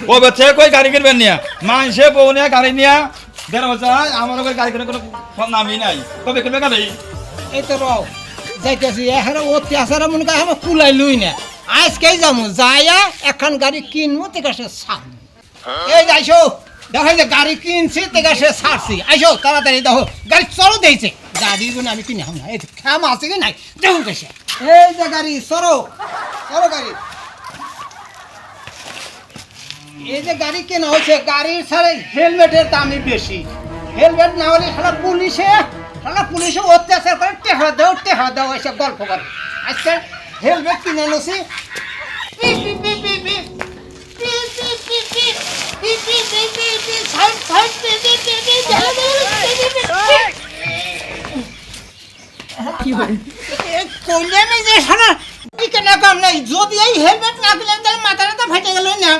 ও বেছে কই গাড়ি কিনবেন নিয়া মানসে বউ নিয়া গাড়ি নিয়া দেড় বছর আমার ওই গাড়ি কিনে কোনো নামই নাই কবে কিনবে গাড়ি এই তো রও যাইতেছি এখানে অত্যাচার মনে করে আমার কুলাই লুই না আজকেই যাবো যাইয়া এখন গাড়ি কিনবো থেকে সে ছাড়বো এই যাইছো দেখো যে গাড়ি কিনছি থেকে সে ছাড়ছি আইসো তাড়াতাড়ি দেখো গাড়ি চলো দিয়েছে গাড়ি গুলো আমি কিনে হব না এই খাম আছে কি নাই দেখুন কেসে এই যে গাড়ি চলো চলো গাড়ি এই যে গাড়ি কেনা হয়েছে গাড়ির ছাড়া হেলমেটের দামই বেশি হেলমেট না হলে সারা পুলিশে অত্যাচার করে টেহা দাও এসে গল্প করে আজকে হেলমেট কিনে আনছি কইলে যে সারা কেনা কাম নাই যদি এই হেলমেট না কিনে তাহলে মাথাটা ফেটে গেল না